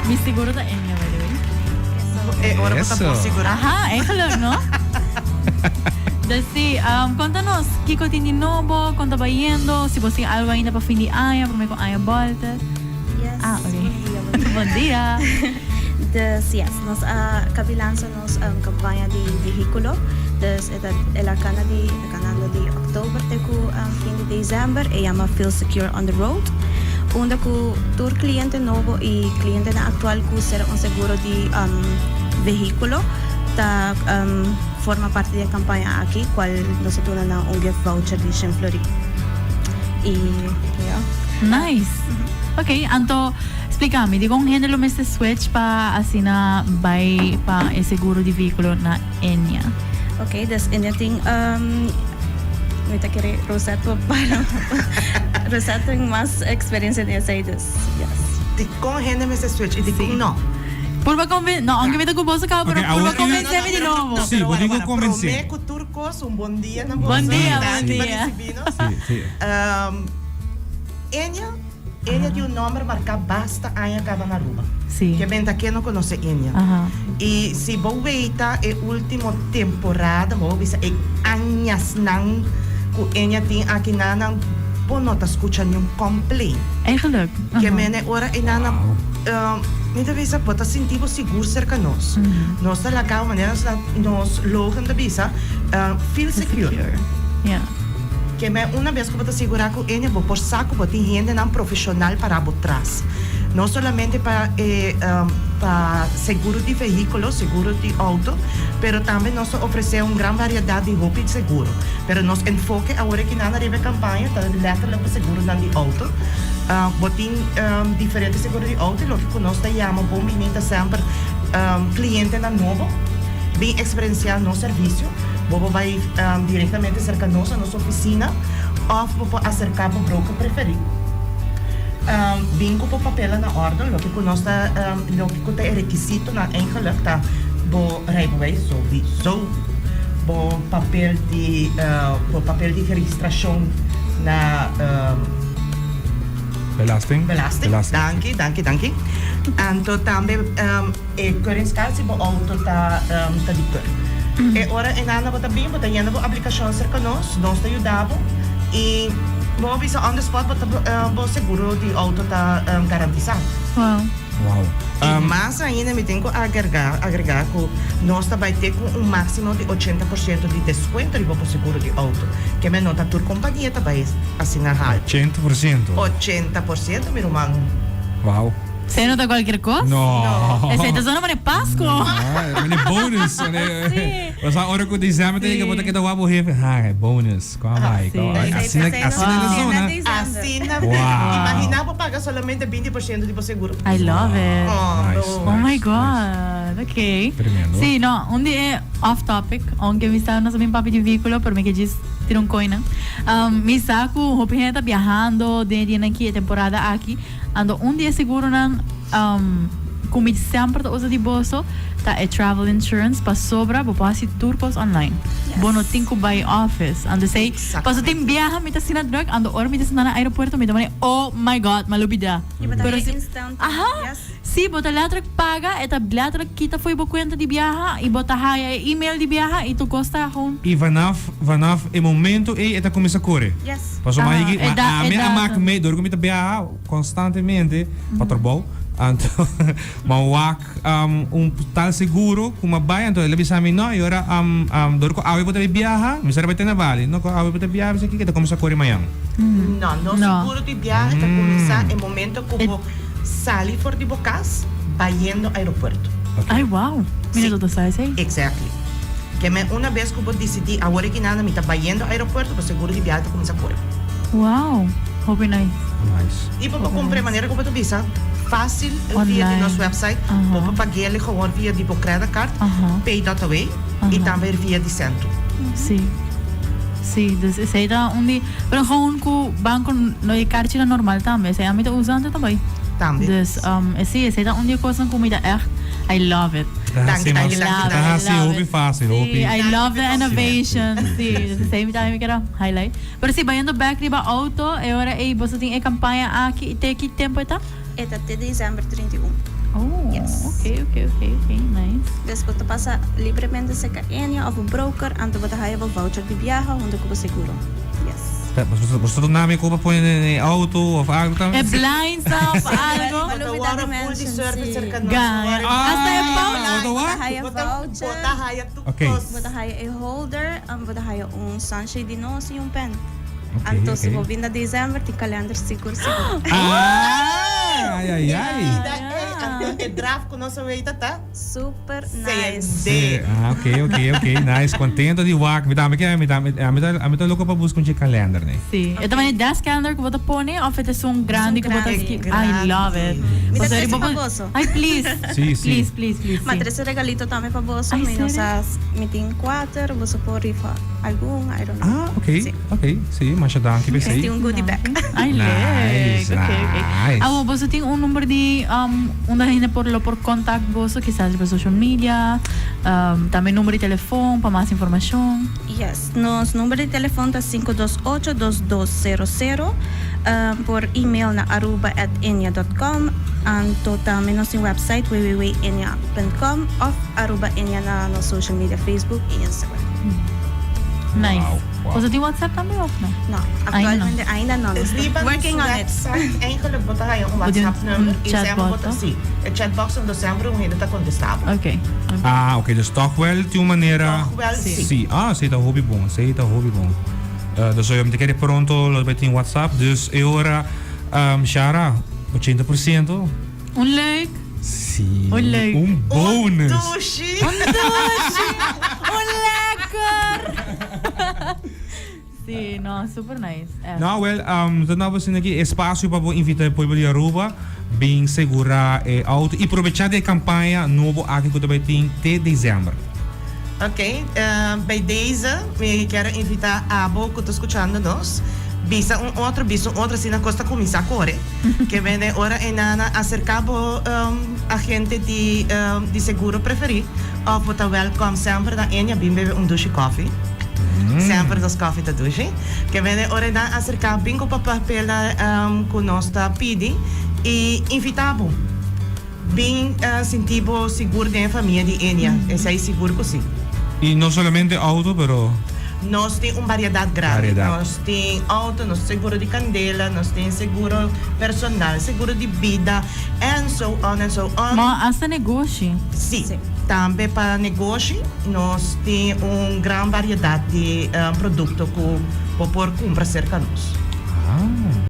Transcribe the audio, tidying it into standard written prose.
Mi seguro da Enya, by the way. Ahora Eso. por segurar. Ajá, eigenlijk, no? Dus sí, contanos, Kiko tiene novo, quando tá indo, se você tem algo ainda para fim de ano, para mim com ano volta. Yes. Ah, ok. Bom dia. Bom dia. Dus yes, nós kabilangan nos campanha de veículo. Dus ela canal de oktober até fim de dezembro e chama Feel Secure on the Road. Onde ku tur cliente novo e cliente na actual ku será seguro de veículo. Ta forma parte da campanha aqui, qual nós temos gift voucher de Shenflori. E yeah. Nice. Ok, então, explica-me, de como handle este switch para assinar by para o seguro de veículo na Enya? Ok, dus anything kita kira Rosato para Rosato tem mais experiência nessa aí, dus yes. Com renda esse switch e de com não. Por me convencer, não, aunque me tá com bolsa cá, pero Ok, por me ahora- convencer me de novo. Sim, vou digo convencer. Promeco turcos, bom dia na Bom dia, Tá, bom dia. Sim. Enya de um nome marcar basta Anya acaba na rua. Sim. Que bem aqui não conhece Enya. Ajá. E se vou ver é última temporada, vou ver é anhas não que Enya tem aqui na não bom nota escuta nenhum complaint. Eigenlijk. Que mene ora e na muitas vezes pode sentir seguro cerca de nós. Nós está lá maneira nós logan da bisa feel secure. Yeah. Que me uma vez que você segurar que ele vou por saco vou ter gente não profissional para trás. Não somente para seguro de veículo, seguro de auto, pero também nós oferecemos uma grande variedade de roupas de seguro. Pero nós enfoque agora que na rede campanha está letra para seguro de auto. Botin diferentes seguros de auto, lo que nós chamamos bom menino sempre cliente na novo, bem experienciado no serviço. Bobo vai diretamente cerca de nós, a nossa oficina, ou vou acercar para o broker preferido. Bem com o papel na ordem, o que nós está, o que é requisito na eigenlijk tá, bo rijbewijs, sowieso, bo papel de registração na Belasting. Dank. Então também currency bo auto tá de cor. E ora em Ana bota bem, bota indo a aplicação cerca nós te ajudava e vou avisar on the spot bota seguro de auto tá garantizado. Wow. E mais ainda me tenho que agregar que nós vai ter com máximo de 80% de desconto de seguro de auto. Que me nota a companhia vai assinar 100%. 80%, meu irmão. Wow. Você nota qualquer coisa? No. Essa é a zona para Páscoa. Meneer bonus. We zijn ook goed dezember tegen wat ik het wou hebben. Ha, bonus. Kom maar. Assim na zona. Assim, Wow. imagina vou pagar somente 20% de seguro. I love it. Nice. Oh my god, ok. Tremendo. Sì, no, un di è off topic, anche mi sta non so papi di veicolo, per me che diz tira un coina. Mi sa que o gente tá viajando de aqui temporada aqui, ando un dia seguro nan como sempre tá usa de bolso, tá é travel insurance para sobra, vou passar turcos online. Bono tinko by office, ando sei, paso tem viaja me tá sina drug, ando or me tá sina na aeroporto, me tá mane, oh my god, malubida. Pero si instant. Aha. Yes. Si bota letra paga, eta letra kita foi bo conta de viaja e bota haya email de viaja e tu costa gewoon. E vanaf o momento eta começa a correr. Yes. Passo mais aqui, a minha exato. marca me dor comita bia constantemente para trabalho. Então, mas tal seguro como vai então ele bisa mim não e ora dor ko awe botar viaja, me serve na vale, não ko awe botar viaja aqui que tá começa a correr amanhã. Não, seguro de viagem está começar em momento que vou sair fora de Bocas, vai indo ao aeroporto. Ai, wow. Mira tudo sai sei. Exactly. Que me uma vez que eu decidi agora que nada me está vai indo ao aeroporto, o seguro de viagem começa a correr. Wow. Hope nice. Nice. E vou comprar maneira como tu visa. Fácil via Online. de nosso website, vou pagar ele gewoon via de credit card, pay.away e também via de centro. Sim. Sim, dus sei da onde, pero gewoon ku banco no e cartilla normal também, sei a mim tá usando também. Também. Dus sim, sei da onde coisa comida echt. I love it. Dank. Tá assim, hobby fácil, hobby. I love the innovation. Sim, same time que era highlight. Pero sim, vayendo back riba auto, e ora você tem a campanha aqui, e tem que tempo está? Eta até dezembro 31. Oh, Yes. okay, nice. Dus você passa livremente se ka enya of een broker en dan hij wel voucher die viaja onde kubo seguro. Yes. Gusto to namin ko pa po yung auto of algo tam? É blind of algo. Malo Bota vida wara dimension, full di service si. ka no. Ganha. Hasta é Auto wa? Haya voucher. Bota haya Okay. tukos. Bota haya a holder, bota haya sunshade di no si yung pen. Okay, Anto se okay. mo vinda December ti calendar seguro. Ay. E draft ko no sa way tata. Super Say nice. day. Okay. Nice. Contento de wak. Amita loko pa bus kung si calendar ne. Sim. Eu também das calendar que bota pone, of it is um grande que bota grande. aqui. I love it. Me dá Você três riba- famoso. Ai, please. Sim. Please. Mas sim. esse regalito também para você, Ai, menos sério? as meeting 4, você pode rifa algum, I don't know. Okay. Sim. Okay. Sim, masya danki ba Tem say? um goodie bag. Ai, Nice, okay. nice. Ah, você tem um número de onde ainda por contato você, quizás por social media, também número de telefone para mais informação. Yes, nos número de telefone é 528-2200, por e-mail na aruba@enya.com, e também nosso website www.enya.com ou aruba.enya na no social media Facebook e Instagram. Nice. Wow. Você tem WhatsApp também ou não? No, actualmente ainda não. Riba Working on it. website. Enkel bota haya um Pwede WhatsApp yung number. E chat sempre bot, bota oh? si. E chat box no December hindi ta contestable. Ok. Okay. Dus toch wel de maneira. Toch wel, Sim. sim. Sei tá hobby bom. Dus eu me te quero pronto, lo beti em WhatsApp. Dus ora Shara 80%. Leuk. Sim. Olha. Bônus. Dushi! Lekker! Sim, não, super nice. É. Nou, well, dan hebben we aqui espaço para invitar o povo de Aruba, bem segurar auto e aproveitar a campanha novo aqui que também tem até dezembro. Ok, bij deze ik quero invitar a Abo que está escutando nós. Bisa outra sina costa começar a correr. Que vem ora em nana acercabo a gente de seguro preferir. Of wat welcome sempre na Enya bim bebe douche coffee. Sempre dos coffee da douche. Que vem ora na acercar bingo papel com nós tá pedi e invitabo. Bem sentibo seguro de família de Enya. Esse aí seguro assim. E não somente auto, pero Nós temos uma variedade grande. Variedade. Nós temos auto, nós temos seguro de candela, nós temos seguro personal, seguro de vida, and so on and so on. Mas hasta negócio. Sim. Sim. Também para negócio, nós temos uma grande variedade de produtos que podem comprar cerca de nós.